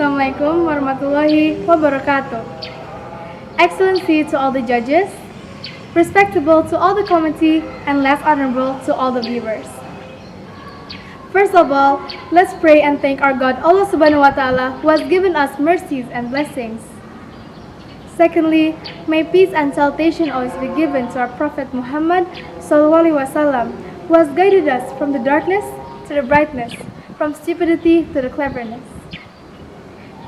Assalamualaikum warahmatullahi wabarakatuh. Excellency to all the judges, respectable to all the committee, and less honorable to all the viewers. First of all, let's pray and thank our God Allah Subhanahu wa Ta'ala who has given us mercies and blessings. Secondly, may peace and salutation always be given to our Prophet Muhammad Sallallahu Alaihi Wasallam, who has guided us from the darkness to the brightness, from stupidity to the cleverness.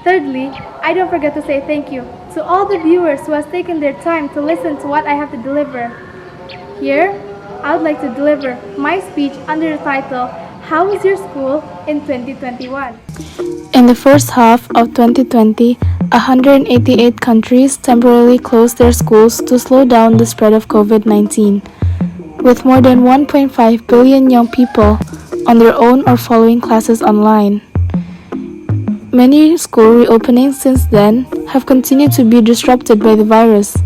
Thirdly, I don't forget to say thank you to all the viewers who has taken their time to listen to what I have to deliver. Here, I would like to deliver my speech under the title, How was your school in 2021? In the first half of 2020, 188 countries temporarily closed their schools to slow down the spread of COVID-19, with more than 1.5 billion young people on their own or following classes online. Many school reopenings since then have continued to be disrupted by the virus.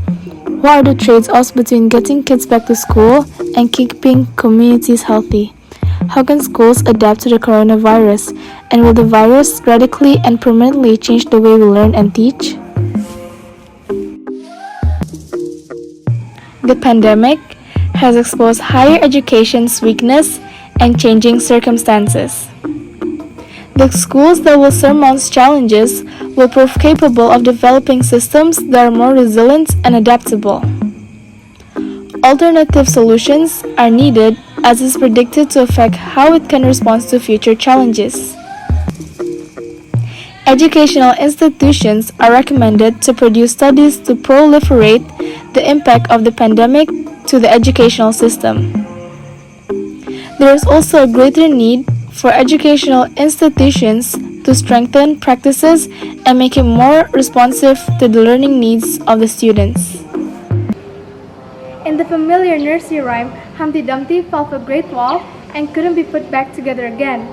What are the trade-offs between getting kids back to school and keeping communities healthy? How can schools adapt to the coronavirus? And will the virus radically and permanently change the way we learn and teach? The pandemic has exposed higher education's weakness and changing circumstances. The schools that will surmount challenges will prove capable of developing systems that are more resilient and adaptable. Alternative solutions are needed as is predicted to affect how it can respond to future challenges. Educational institutions are recommended to produce studies to proliferate the impact of the pandemic to the educational system. There is also a greater need for educational institutions to strengthen practices and make it more responsive to the learning needs of the students. In the familiar nursery rhyme, Humpty Dumpty fell off a great wall and couldn't be put back together again.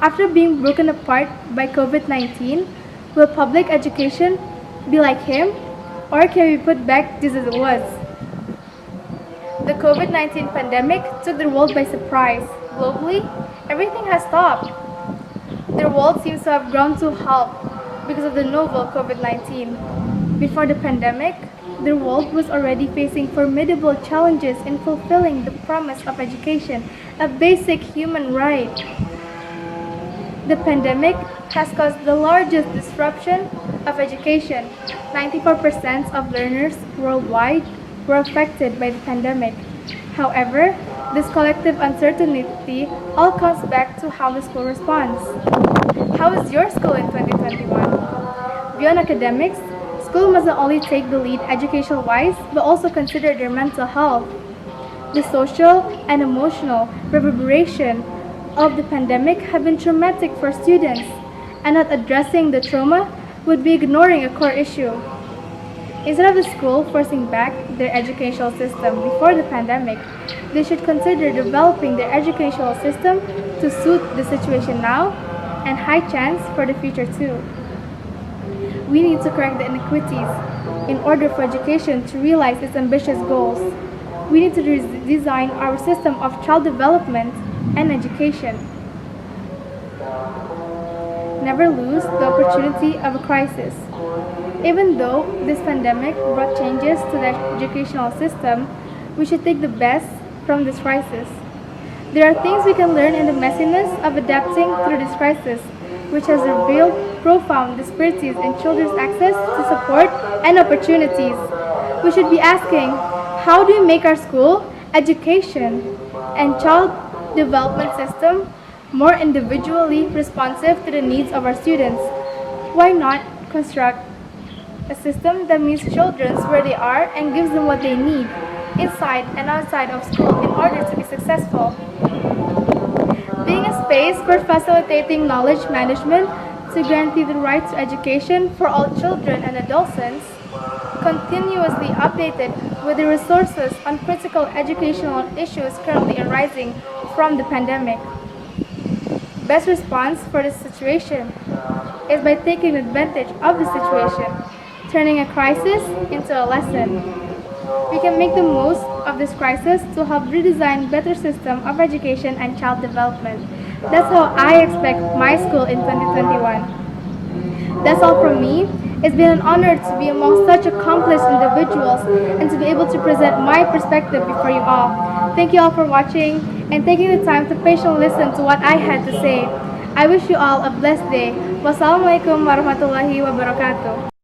After being broken apart by COVID-19, will public education be like him, or can we put back just as it was? The COVID-19 pandemic took the world by surprise. Globally, everything has stopped. The world seems to have ground to a halt because of the novel COVID-19. Before the pandemic, the world was already facing formidable challenges in fulfilling the promise of education, a basic human right. The pandemic has caused the largest disruption of education. 94% of learners worldwide were affected by the pandemic. However, this collective uncertainty all comes back to how the school responds. How is your school in 2021? Beyond academics, school must not only take the lead educational-wise, but also consider their mental health. The social and emotional reverberation of the pandemic have been traumatic for students, and not addressing the trauma would be ignoring a core issue. Instead of the school forcing back their educational system before the pandemic, they should consider developing their educational system to suit the situation now and high chance for the future too. We need to correct the inequities in order for education to realize its ambitious goals. We need to redesign our system of child development and education. Never lose the opportunity of a crisis. Even though this pandemic brought changes to the educational system, we should take the best from this crisis. There are things we can learn in the messiness of adapting through this crisis, which has revealed profound disparities in children's access to support and opportunities. We should be asking, how do we make our school, education, and child development system more individually responsive to the needs of our students? Why not construct a system that meets children where they are and gives them what they need, inside and outside of school, in order to be successful? Being a space for facilitating knowledge management to guarantee the right to education for all children and adolescents, continuously updated with the resources on critical educational issues currently arising from the pandemic. Best response for this situation is by taking advantage of the situation, turning a crisis into a lesson. We can make the most of this crisis to help redesign better system of education and child development. That's how I expect my school in 2021. That's all from me. It's been an honor to be among such accomplished individuals and to be able to present my perspective before you all. Thank you all for watching and taking the time to patiently listen to what I had to say. I wish you all a blessed day. Wassalamualaikum warahmatullahi wabarakatuh.